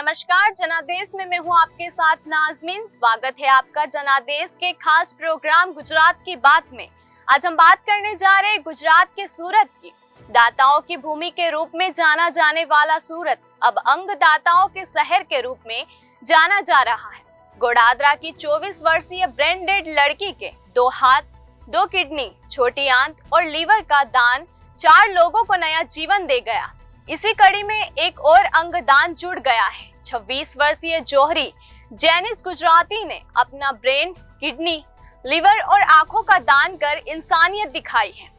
नमस्कार, जनादेश में मैं हूँ आपके साथ नाजमीन। स्वागत है आपका जनादेश के खास प्रोग्राम गुजरात की बात में। आज हम बात करने जा रहे हैं गुजरात के सूरत की। दाताओं की भूमि के रूप में जाना जाने वाला सूरत अब अंगदाताओं के शहर के रूप में जाना जा रहा है। गोडादरा की 24 वर्षीय ब्रेन डेड लड़की के 2 हाथ, 2 किडनी, छोटी आंत और लीवर का दान 4 लोगों को नया जीवन दे गया। इसी कड़ी में एक और अंगदान जुड़ गया है। 26 वर्षीय जौहरी जैनिस गुजराती ने अपना ब्रेन, किडनी, लीवर और आंखों का दान कर इंसानियत दिखाई है।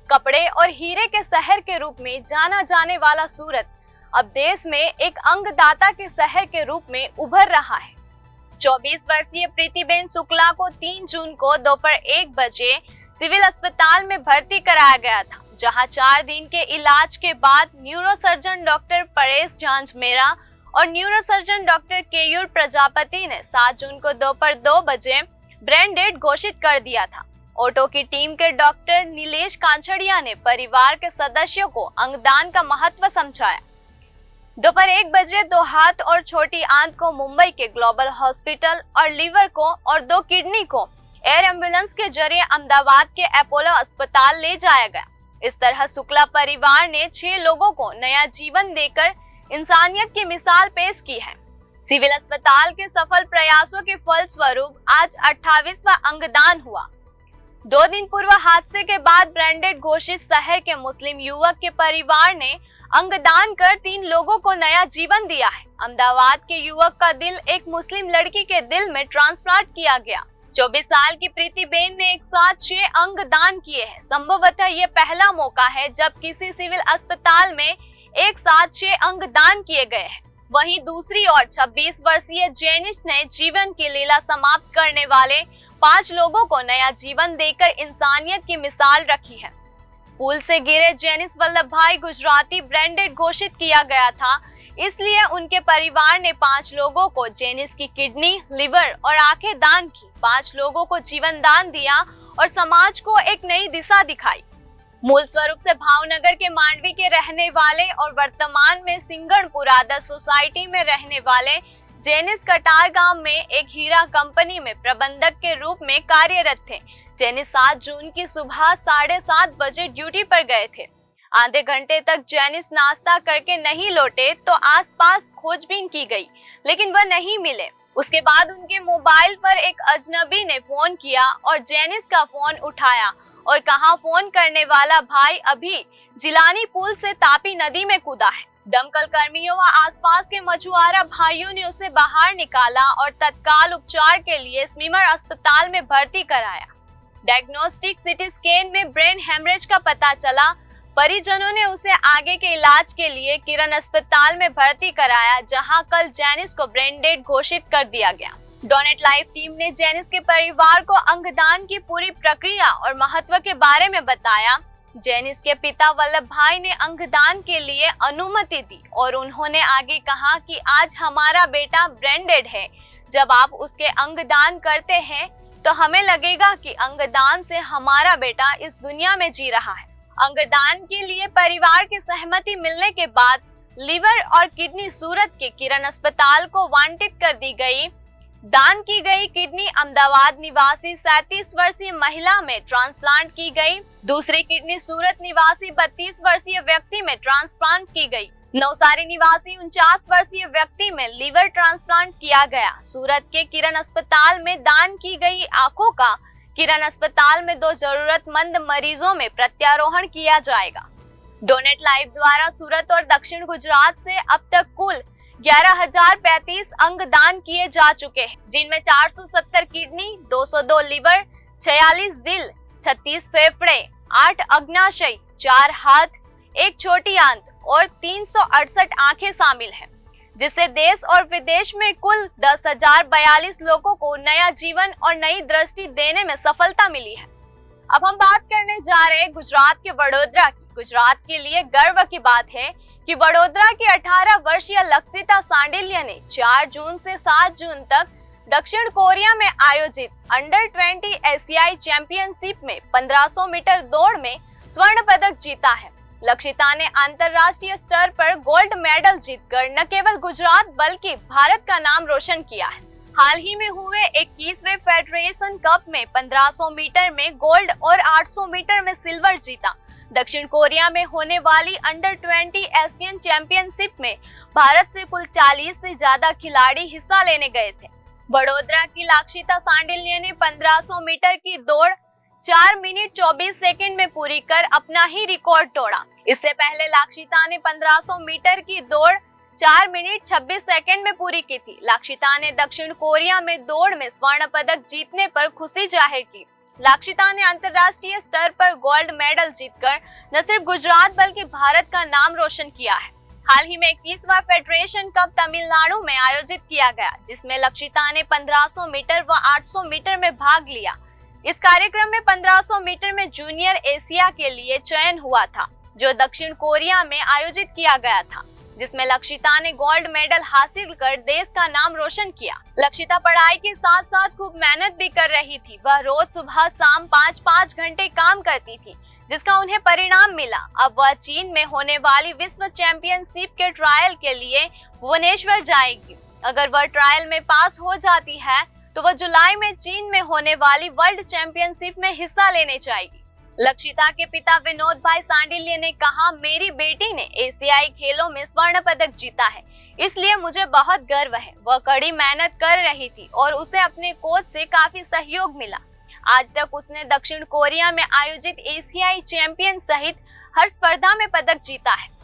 कपड़े और हीरे के शहर के रूप में जाना जाने वाला सूरत अब देश में एक अंगदाता के शहर के रूप में उभर रहा है। 24 वर्षीय प्रीतिबेन शुक्ला को 3 जून को दोपहर 1 बजे सिविल अस्पताल में भर्ती कराया गया था, जहां 4 दिन के इलाज के बाद न्यूरोसर्जन डॉक्टर परेश झांझमेरा और न्यूरोसर्जन डॉक्टर केयूर प्रजापति ने 7 जून को दोपहर 2 बजे ब्रेन डेड घोषित कर दिया था। ऑटो की टीम के डॉक्टर नीलेश कांचड़िया ने परिवार के सदस्यों को अंगदान का महत्व समझाया। दोपहर 1 बजे 2 हाथ और छोटी आंत को मुंबई के ग्लोबल हॉस्पिटल और लीवर को और 2 किडनी को एयर एम्बुलेंस के जरिए अहमदाबाद के अपोलो अस्पताल ले जाया गया। इस तरह शुक्ला परिवार ने 6 लोगों को नया जीवन देकर इंसानियत की मिसाल पेश की है। सिविल अस्पताल के सफल प्रयासों के फलस्वरूप आज 28वां अंगदान हुआ। 2 दिन पूर्व हादसे के बाद ब्रेन डेड घोषित शहर के मुस्लिम युवक के परिवार ने अंगदान कर 3 लोगों को नया जीवन दिया है। अहमदाबाद के युवक का दिल एक मुस्लिम लड़की के दिल में ट्रांसप्लांट किया गया। 24 साल की प्रीतिबेन ने एक साथ 6 अंग दान किए हैं। संभवतः ये पहला मौका है जब किसी सिविल अस्पताल में एक साथ 6 अंग दान किए गए हैं। वहीं दूसरी ओर 26 वर्षीय जैनिस ने जीवन की लीला समाप्त करने वाले 5 लोगों को नया जीवन देकर इंसानियत की मिसाल रखी है। पुल से गिरे जैनिस वल्लभ भाई गुजराती ब्रेन डेड घोषित किया गया था, इसलिए उनके परिवार ने 5 लोगों को जैनिस की किडनी, लिवर और आंखें दान की। 5 लोगों को जीवन दान दिया और समाज को एक नई दिशा दिखाई। मूल स्वरूप से भावनगर के मांडवी के रहने वाले और वर्तमान में सिंगणपुर आदर्श सोसाइटी में रहने वाले जैनिस कटार गांव में एक हीरा कंपनी में प्रबंधक के रूप में कार्यरत थे। जैनिस 7 जून की सुबह 7:30 बजे ड्यूटी पर गए थे। आधे घंटे तक जैनिस नाश्ता करके नहीं लौटे तो आसपास खोजबीन की गई, लेकिन वह नहीं मिले। उसके बाद उनके मोबाइल पर एक अजनबी ने फोन किया और जैनिस का फोन उठाया और कहा फोन करने वाला भाई अभी जिलानी पुल से तापी नदी में कूदा है। दमकल कर्मियों व आसपास के मछुआरा भाइयों ने उसे बाहर निकाला और तत्काल उपचार के लिए स्मीमर अस्पताल में भर्ती कराया। डायग्नोस्टिक सिटी स्कैन में ब्रेन हेमरेज का पता चला। परिजनों ने उसे आगे के इलाज के लिए किरण अस्पताल में भर्ती कराया, जहां कल जैनिस को ब्रेन डेड घोषित कर दिया गया। डोनेट लाइफ टीम ने जैनिस के परिवार को अंगदान की पूरी प्रक्रिया और महत्व के बारे में बताया। जैनिस के पिता वल्लभ भाई ने अंगदान के लिए अनुमति दी और उन्होंने आगे कहा कि आज हमारा बेटा ब्रेन डेड है। जब आप उसके अंगदान करते हैं तो हमें लगेगा कि अंगदान से हमारा बेटा इस दुनिया में जी रहा है। अंगदान के लिए परिवार की सहमति मिलने के बाद लीवर और किडनी सूरत के किरण अस्पताल को वांटित कर दी गई। दान की गई किडनी अहमदाबाद निवासी 37 वर्षीय महिला में ट्रांसप्लांट की गई। दूसरी किडनी सूरत निवासी 32 वर्षीय व्यक्ति में ट्रांसप्लांट की गई। नवसारी निवासी 49 वर्षीय व्यक्ति में लीवर ट्रांसप्लांट किया गया। सूरत के किरण अस्पताल में दान की गई आंखों का किरण अस्पताल में 2 जरूरतमंद मरीजों में प्रत्यारोहण किया जाएगा। डोनेट लाइफ द्वारा सूरत और दक्षिण गुजरात से अब तक कुल 11,035 अंग दान किए जा चुके हैं, जिनमें 470 किडनी, 202 लिवर, 46 दिल, 36 फेफड़े, 8 अग्नाशय, 4 हाथ, 1 छोटी आंत और 368 आंखें शामिल हैं, जिससे देश और विदेश में कुल 10,042 लोगों को नया जीवन और नई दृष्टि देने में सफलता मिली है। अब हम बात करने जा रहे हैं गुजरात के वडोदरा की। गुजरात के लिए गर्व की बात है कि वडोदरा की 18 वर्षीय लक्षिता सांडिल्य ने 4 जून से 7 जून तक दक्षिण कोरिया में आयोजित अंडर 20 एशियाई चैंपियनशिप में 1500 मीटर दौड़ में स्वर्ण पदक जीता है। लक्षिता ने अंतर्राष्ट्रीय स्तर पर गोल्ड मेडल जीतकर न केवल गुजरात बल्कि भारत का नाम रोशन किया है। हाल ही में हुए 21वें फेडरेशन कप में 1500 मीटर में गोल्ड और 800 मीटर में सिल्वर जीता। दक्षिण कोरिया में होने वाली अंडर 20 एशियन चैंपियनशिप में भारत से कुल 40 से ज्यादा खिलाड़ी हिस्सा लेने गए थे। वडोदरा की लक्षिता सांडिल्य ने 1500 मीटर की दौड़ 4 मिनट 24 सेकंड में पूरी कर अपना ही रिकॉर्ड तोड़ा। इससे पहले लक्षिता ने 1500 मीटर की दौड़ 4 मिनट 26 सेकंड में पूरी की थी। लक्षिता ने दक्षिण कोरिया में दौड़ में स्वर्ण पदक जीतने पर खुशी जाहिर की। लक्षिता ने अंतर्राष्ट्रीय स्तर पर गोल्ड मेडल जीतकर न सिर्फ गुजरात बल्कि भारत का नाम रोशन किया है। हाल ही में 21वां फेडरेशन कप तमिलनाडु में आयोजित किया गया, जिसमें लक्षिता ने 1500 मीटर व 800 मीटर में भाग लिया। इस कार्यक्रम में 1500 मीटर में जूनियर एशिया के लिए चयन हुआ था, जो दक्षिण कोरिया में आयोजित किया गया था, जिसमें लक्षिता ने गोल्ड मेडल हासिल कर देश का नाम रोशन किया। लक्षिता पढ़ाई के साथ साथ खूब मेहनत भी कर रही थी। वह रोज सुबह शाम 5-5 घंटे काम करती थी, जिसका उन्हें परिणाम मिला। अब वह चीन में होने वाली विश्व चैंपियनशिप के ट्रायल के लिए भुवनेश्वर जाएगी। अगर वह ट्रायल में पास हो जाती है तो वह जुलाई में चीन में होने वाली वर्ल्ड चैंपियनशिप में हिस्सा लेने जाएगी। लक्षिता के पिता विनोद भाई सांडिल्य ने कहा, मेरी बेटी ने एशियाई खेलों में स्वर्ण पदक जीता है, इसलिए मुझे बहुत गर्व है। वह कड़ी मेहनत कर रही थी और उसे अपने कोच से काफी सहयोग मिला। आज तक उसने दक्षिण कोरिया में आयोजित एशियाई चैंपियन सहित हर स्पर्धा में पदक जीता है।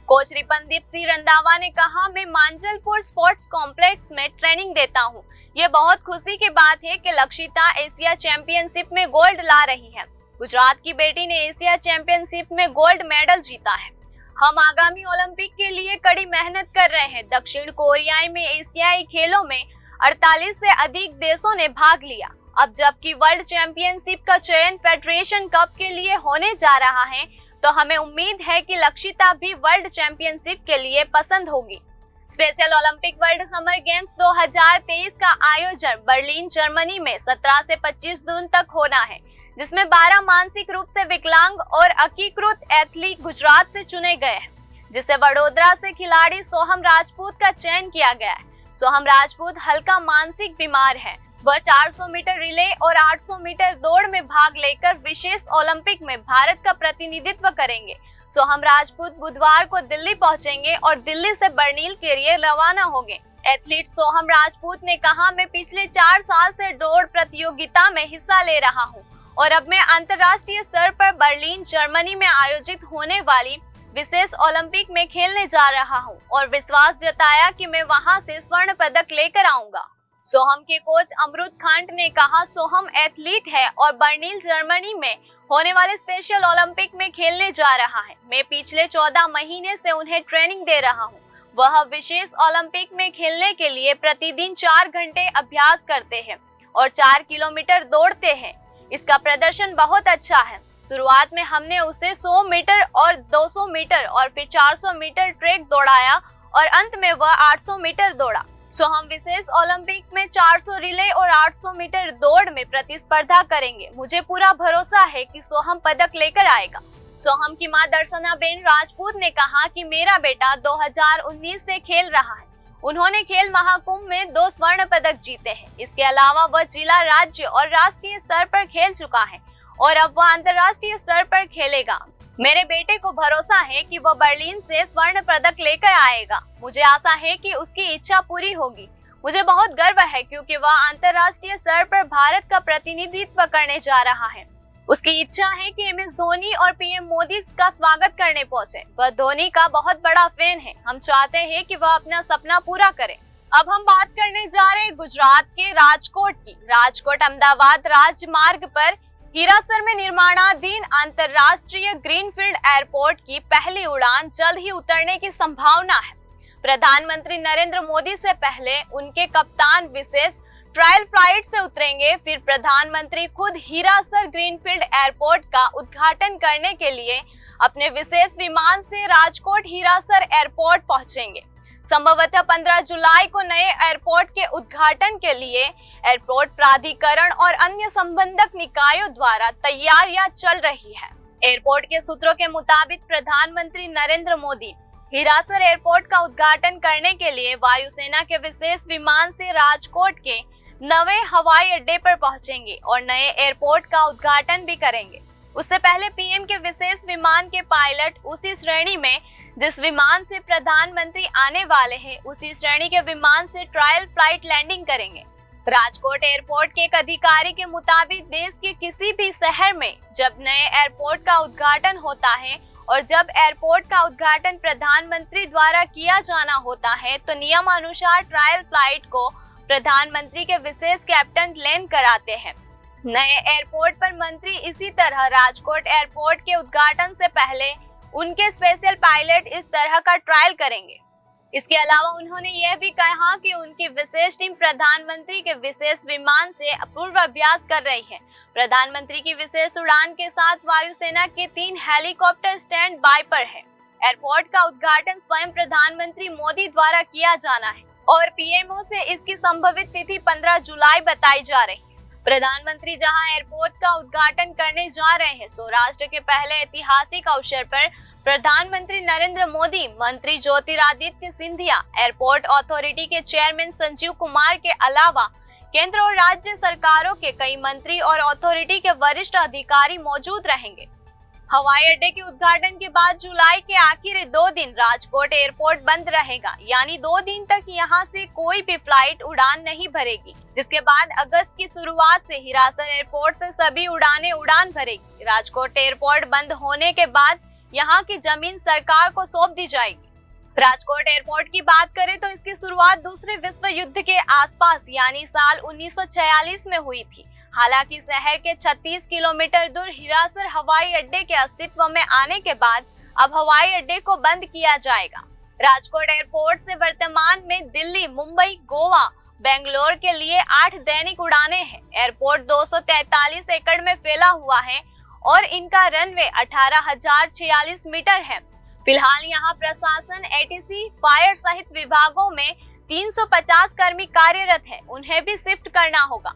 कोच रिपनदीप सिंह रंधावा ने कहा, मैं मांजलपुर स्पोर्ट्स कॉम्प्लेक्स में ट्रेनिंग देता हूँ। ये बहुत खुशी की बात है कि लक्षिता एशिया चैंपियनशिप में गोल्ड ला रही है। गुजरात की बेटी ने एशिया चैंपियनशिप में गोल्ड मेडल जीता है। हम आगामी ओलंपिक के लिए कड़ी मेहनत कर रहे हैं। दक्षिण कोरिया में एशियाई खेलों में 48 से अधिक देशों ने भाग लिया। अब जबकि वर्ल्ड चैंपियनशिप का चयन फेडरेशन कप के लिए होने जा रहा है, तो हमें उम्मीद है कि लक्षिता भी वर्ल्ड चैंपियनशिप के लिए पसंद होगी। Special Olympic world summer games 2023 का आयोजन बर्लिन जर्मनी में 17 से 25 जून तक होना है, जिसमें 12 मानसिक रूप से विकलांग और एकीकृत एथलीट गुजरात से चुने गए हैं, जिसे वडोदरा से खिलाड़ी सोहम राजपूत का चयन किया गया है। सोहम राजपूत हल्का मानसिक बीमार है। वह 400 मीटर रिले और 800 मीटर दौड़ में भाग लेकर विशेष ओलंपिक में भारत का प्रतिनिधित्व करेंगे। सोहम राजपूत बुधवार को दिल्ली पहुंचेंगे और दिल्ली से बर्लिन के लिए रवाना होंगे। एथलीट सोहम राजपूत ने कहा, मैं पिछले 4 साल से दौड़ प्रतियोगिता में हिस्सा ले रहा हूं और अब मैं अंतर्राष्ट्रीय स्तर पर बर्लिन जर्मनी में आयोजित होने वाली विशेष ओलंपिक में खेलने जा रहा हूं और विश्वास जताया कि मैं वहां से स्वर्ण पदक लेकर आऊंगा। सोहम के कोच अमृत खांड ने कहा, सोहम एथलीट है और बर्लिन जर्मनी में होने वाले स्पेशल ओलंपिक में खेलने जा रहा है। मैं पिछले 14 महीने से उन्हें ट्रेनिंग दे रहा हूं। वह विशेष ओलंपिक में खेलने के लिए प्रतिदिन 4 घंटे अभ्यास करते हैं और 4 किलोमीटर दौड़ते हैं। इसका प्रदर्शन बहुत अच्छा है। शुरुआत में हमने उसे 100 मीटर और 200 मीटर और फिर 400 मीटर ट्रैक दौड़ाया और अंत में वह 800 मीटर दौड़ा। सोहम विशेष ओलंपिक में 400 रिले और 800 मीटर दौड़ में प्रतिस्पर्धा करेंगे। मुझे पूरा भरोसा है कि सोहम पदक लेकर आएगा। सोहम की मां दर्शनाबेन राजपूत ने कहा कि मेरा बेटा 2019 से खेल रहा है। उन्होंने खेल महाकुंभ में 2 स्वर्ण पदक जीते हैं। इसके अलावा वह जिला, राज्य और राष्ट्रीय स्तर पर खेल चुका है और अब वह अंतर्राष्ट्रीय स्तर पर खेलेगा। मेरे बेटे को भरोसा है कि वह बर्लिन से स्वर्ण पदक लेकर आएगा। मुझे आशा है कि उसकी इच्छा पूरी होगी। मुझे बहुत गर्व है क्योंकि वह अंतर्राष्ट्रीय स्तर पर भारत का प्रतिनिधित्व करने जा रहा है। उसकी इच्छा है कि MS धोनी और PM मोदी का स्वागत करने पहुंचे। वह धोनी का बहुत बड़ा फैन है। हम चाहते हैं कि वह अपना सपना पूरा करे। अब हम बात करने जा रहे हैं गुजरात के राजकोट की। राजकोट अहमदाबाद राजमार्ग पर हीरासर में निर्माणाधीन अंतर्राष्ट्रीय ग्रीनफील्ड एयरपोर्ट की पहली उड़ान जल्द ही उतरने की संभावना है। प्रधानमंत्री नरेंद्र मोदी से पहले उनके कप्तान विशेष ट्रायल फ्लाइट से उतरेंगे। फिर प्रधानमंत्री खुद हीरासर ग्रीनफील्ड एयरपोर्ट का उद्घाटन करने के लिए अपने विशेष विमान से राजकोट हीरासर एयरपोर्ट पहुंचेंगे। संभवतः 15 जुलाई को नए एयरपोर्ट के उद्घाटन के लिए एयरपोर्ट प्राधिकरण और अन्य संबंधक निकायों द्वारा तैयारियां चल रही है। एयरपोर्ट के सूत्रों के मुताबिक प्रधानमंत्री नरेंद्र मोदी हिरासर एयरपोर्ट का उद्घाटन करने के लिए वायुसेना के विशेष विमान से राजकोट के नए हवाई अड्डे पर पहुंचेंगे और नए एयरपोर्ट का उद्घाटन भी करेंगे। उससे पहले पीएम के विशेष विमान के पायलट उसी श्रेणी में जिस विमान से प्रधानमंत्री आने वाले हैं, उसी श्रेणी के विमान से ट्रायल फ्लाइट लैंडिंग करेंगे। राजकोट एयरपोर्ट के एक अधिकारी के मुताबिक देश के किसी भी शहर में जब नए एयरपोर्ट का उद्घाटन होता है और जब एयरपोर्ट का उद्घाटन प्रधानमंत्री द्वारा किया जाना होता है तो नियमानुसार ट्रायल फ्लाइट को प्रधानमंत्री के विशेष कैप्टन लैंड कराते हैं। नए एयरपोर्ट पर मंत्री इसी तरह राजकोट एयरपोर्ट के उद्घाटन से पहले उनके स्पेशल पायलट इस तरह का ट्रायल करेंगे। इसके अलावा उन्होंने यह भी कहा कि उनकी विशेष टीम प्रधानमंत्री के विशेष विमान से पूर्वाभ्यास कर रही है। प्रधानमंत्री की विशेष उड़ान के साथ वायुसेना के 3 हेलीकॉप्टर स्टैंड बाय पर है। एयरपोर्ट का उद्घाटन स्वयं प्रधानमंत्री मोदी द्वारा किया जाना है और पीएमओ से इसकी संभावित तिथि 15 जुलाई बताई जा रही है। प्रधानमंत्री जहां एयरपोर्ट का उद्घाटन करने जा रहे हैं, सौराष्ट्र के पहले ऐतिहासिक अवसर पर प्रधानमंत्री नरेंद्र मोदी, मंत्री ज्योतिरादित्य सिंधिया, एयरपोर्ट अथॉरिटी के चेयरमैन संजीव कुमार के अलावा केंद्र और राज्य सरकारों के कई मंत्री और अथॉरिटी के वरिष्ठ अधिकारी मौजूद रहेंगे। हवाई अड्डे के उद्घाटन के बाद जुलाई के आखिरी 2 दिन राजकोट एयरपोर्ट बंद रहेगा, यानी 2 दिन तक यहां से कोई भी फ्लाइट उड़ान नहीं भरेगी, जिसके बाद अगस्त की शुरुआत से हिरासर एयरपोर्ट से सभी उड़ानें उड़ान भरेगी। राजकोट एयरपोर्ट बंद होने के बाद यहां की जमीन सरकार को सौंप दी जाएगी। राजकोट एयरपोर्ट की बात करें तो इसकी शुरुआत दूसरे विश्व युद्ध के आसपास यानी साल 1946 में हुई थी। हालांकि शहर के 36 किलोमीटर दूर हिरासर हवाई अड्डे के अस्तित्व में आने के बाद अब हवाई अड्डे को बंद किया जाएगा। राजकोट एयरपोर्ट से वर्तमान में दिल्ली, मुंबई, गोवा, बेंगलोर के लिए 8 दैनिक उड़ानें हैं। एयरपोर्ट 243 एकड़ में फैला हुआ है और इनका रनवे 18,046 मीटर है। फिलहाल यहाँ प्रशासन, एटीसी, फायर सहित विभागों में 350 कर्मी कार्यरत है, उन्हें भी शिफ्ट करना होगा।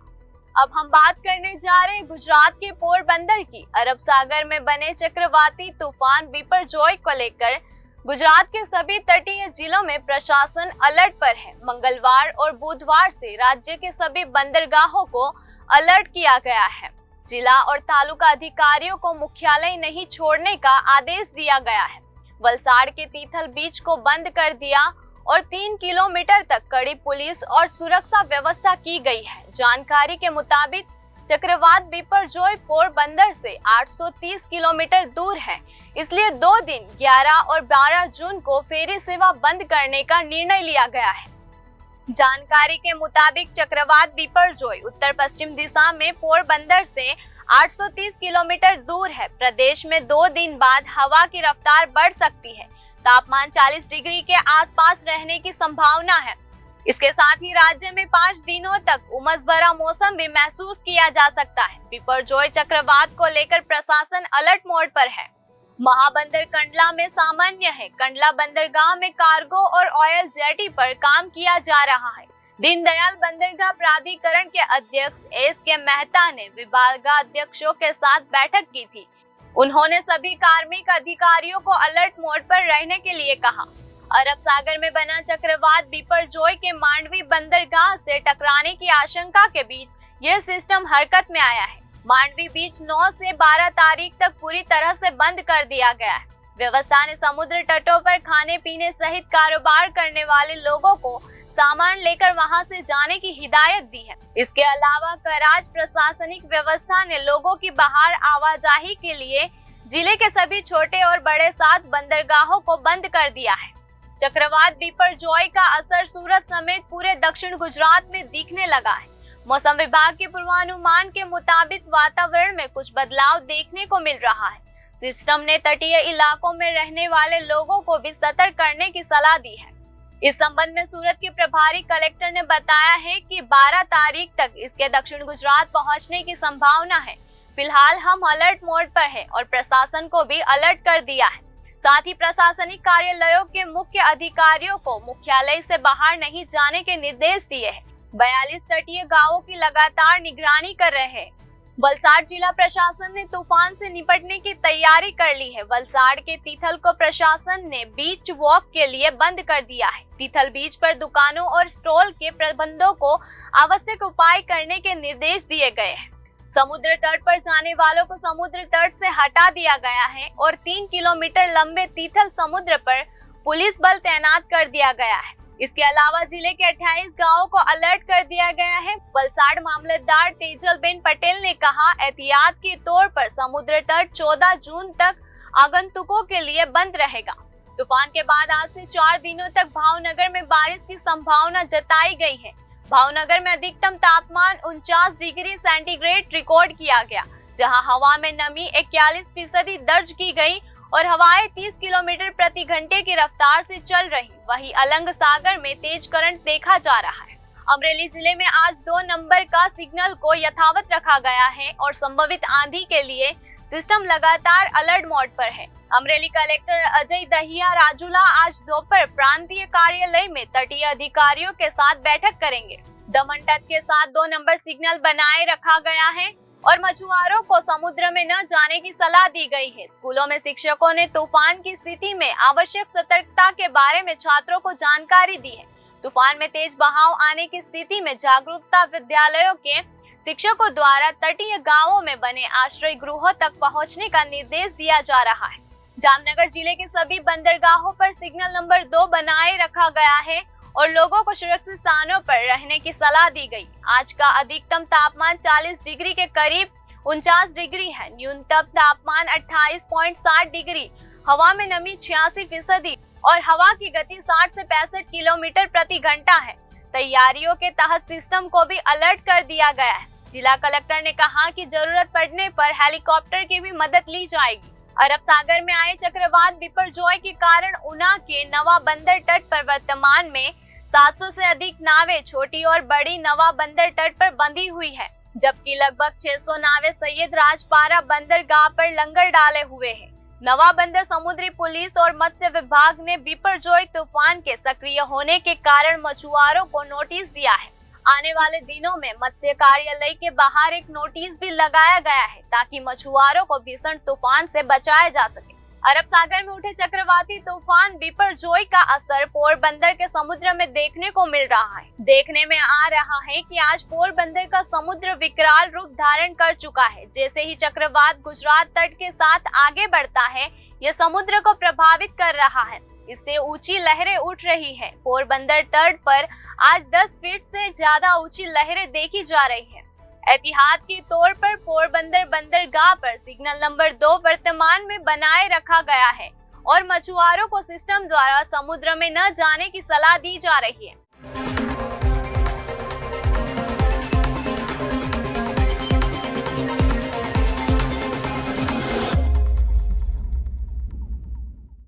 अब हम बात करने जा रहे हैं गुजरात के पोरबंदर की। अरब सागर में बने चक्रवाती तूफान बिपरजॉय को लेकर गुजरात के सभी तटीय जिलों में प्रशासन अलर्ट पर है। मंगलवार और बुधवार से राज्य के सभी बंदरगाहों को अलर्ट किया गया है। जिला और तालुका अधिकारियों को मुख्यालय नहीं छोड़ने का आदेश दिया गया है। वलसाड़ के तीथल बीच को बंद कर दिया और 3 किलोमीटर तक कड़ी पुलिस और सुरक्षा व्यवस्था की गई है। जानकारी के मुताबिक चक्रवात बिपरजॉय पोरबंदर से 830 किलोमीटर दूर है, इसलिए 2 दिन 11 और 12 जून को फेरी सेवा बंद करने का निर्णय लिया गया है। जानकारी के मुताबिक चक्रवात बिपरजॉय उत्तर पश्चिम दिशा में पोरबंदर से 830 किलोमीटर दूर है। प्रदेश में 2 दिन बाद हवा की रफ्तार बढ़ सकती है। तापमान 40 डिग्री के आसपास रहने की संभावना है। इसके साथ ही राज्य में 5 दिनों तक उमस भरा मौसम भी महसूस किया जा सकता है। बिपरजॉय चक्रवात को लेकर प्रशासन अलर्ट मोड पर है। महाबंदर कंडला में सामान्य है। कंडला बंदरगाह में कार्गो और ऑयल जेटी पर काम किया जा रहा है। दीनदयाल बंदरगाह प्राधिकरण के अध्यक्ष एस.के. मेहता ने विभागाध्यक्षों के साथ बैठक की थी। उन्होंने सभी कार्मिक अधिकारियों को अलर्ट मोड पर रहने के लिए कहा। अरब सागर में बना चक्रवात बिपरजॉय के मांडवी बंदरगाह से टकराने की आशंका के बीच यह सिस्टम हरकत में आया है। मांडवी बीच 9 से 12 तारीख तक पूरी तरह से बंद कर दिया गया है। व्यवस्था ने समुद्र तटों पर खाने पीने सहित कारोबार करने वाले लोगों को सामान लेकर वहां से जाने की हिदायत दी है। इसके अलावा कराज प्रशासनिक व्यवस्था ने लोगों की बाहर आवाजाही के लिए जिले के सभी छोटे और बड़े 7 बंदरगाहों को बंद कर दिया है। चक्रवात बिपरजॉय का असर सूरत समेत पूरे दक्षिण गुजरात में दिखने लगा है। मौसम विभाग के पूर्वानुमान के मुताबिक वातावरण में कुछ बदलाव देखने को मिल रहा है। सिस्टम ने तटीय इलाकों में रहने वाले लोगों को भी सतर्क करने की सलाह दी है। इस संबंध में सूरत के प्रभारी कलेक्टर ने बताया है कि 12 तारीख तक इसके दक्षिण गुजरात पहुंचने की संभावना है। फिलहाल हम अलर्ट मोड पर हैं और प्रशासन को भी अलर्ट कर दिया है। साथ ही प्रशासनिक कार्यालयों के मुख्य अधिकारियों को मुख्यालय से बाहर नहीं जाने के निर्देश दिए हैं। 42 तटीय गांवों की लगातार निगरानी कर रहे हैं। वलसाड़ जिला प्रशासन ने तूफान से निपटने की तैयारी कर ली है। वलसाड़ के तीथल को प्रशासन ने बीच वॉक के लिए बंद कर दिया है। तीथल बीच पर दुकानों और स्टॉल के प्रबंधों को आवश्यक उपाय करने के निर्देश दिए गए हैं। समुद्र तट पर जाने वालों को समुद्र तट से हटा दिया गया है और 3 किलोमीटर लंबे तीथल समुद्र पर पुलिस बल तैनात कर दिया गया है। इसके अलावा जिले के 28 गांवों को अलर्ट कर दिया गया है। वलसाड़ मामलतदार तेजलबेन पटेल ने कहा, एहतियात के तौर पर समुद्र तट 14 जून तक आगंतुकों के लिए बंद रहेगा। तूफान के बाद आज से 4 दिनों तक भावनगर में बारिश की संभावना जताई गई है। भावनगर में अधिकतम तापमान 49 डिग्री सेंटीग्रेड रिकॉर्ड किया गया, जहां हवा में नमी 41% दर्ज की गई और हवाएं 30 किलोमीटर प्रति घंटे की रफ्तार से चल रही। वहीं अलंग सागर में तेज करंट देखा जा रहा है। अमरेली जिले में आज 2 नंबर का सिग्नल को यथावत रखा गया है और संभावित आंधी के लिए सिस्टम लगातार अलर्ट मोड पर है। अमरेली कलेक्टर अजय दहिया राजूला आज दोपहर प्रांतीय कार्यालय में तटीय अधिकारियों के साथ बैठक करेंगे। दमन तट के साथ 2 नंबर सिग्नल बनाए रखा गया है और मछुआरों को समुद्र में न जाने की सलाह दी गई है। स्कूलों में शिक्षकों ने तूफान की स्थिति में आवश्यक सतर्कता के बारे में छात्रों को जानकारी दी है। तूफान में तेज बहाव आने की स्थिति में जागरूकता विद्यालयों के शिक्षकों द्वारा तटीय गांवों में बने आश्रय गृहों तक पहुंचने का निर्देश दिया जा रहा है। जामनगर जिले के सभी बंदरगाहों पर सिग्नल नंबर 2 बनाए रखा गया है और लोगों को सुरक्षित स्थानों पर रहने की सलाह दी गई। आज का अधिकतम तापमान 40 डिग्री के करीब 49 डिग्री है। न्यूनतम तापमान 28.7 डिग्री, हवा में नमी 86% और हवा की गति 60 से 65 किलोमीटर प्रति घंटा है। तैयारियों के तहत सिस्टम को भी अलर्ट कर दिया गया है। जिला कलेक्टर ने कहा कि जरूरत पड़ने पर हेलीकॉप्टर की भी मदद ली जाएगी। अरब सागर में आए चक्रवात बिपरजॉय के कारण ऊना के नवा बंदर तट पर वर्तमान में 700 से अधिक नावें छोटी और बड़ी नवा बंदर तट पर बंधी हुई है, जबकि लगभग 600 नावें सैयद राजपारा बंदरगाह पर लंगर डाले हुए हैं। नवा बंदर समुद्री पुलिस और मत्स्य विभाग ने बिपरजॉय तूफान के सक्रिय होने के कारण मछुआरों को नोटिस दिया है। आने वाले दिनों में मत्स्य कार्यालय के बाहर एक नोटिस भी लगाया गया है ताकि मछुआरों को भीषण तूफान से बचाया जा सके। अरब सागर में उठे चक्रवाती तूफान बिपरजॉय का असर पोरबंदर के समुद्र में देखने को मिल रहा है। देखने में आ रहा है कि आज पोरबंदर का समुद्र विकराल रूप धारण कर चुका है। जैसे ही चक्रवात गुजरात तट के साथ आगे बढ़ता है, यह समुद्र को प्रभावित कर रहा है। इससे ऊंची लहरें उठ रही है। पोरबंदर तट पर आज 10 फीट से ज्यादा ऊंची लहरें देखी जा रही है। एहतियात के तौर पर पोरबंदर बंदरगाह पर सिग्नल नंबर 2 वर्तमान में बनाए रखा गया है और मछुआरों को सिस्टम द्वारा समुद्र में न जाने की सलाह दी जा रही है।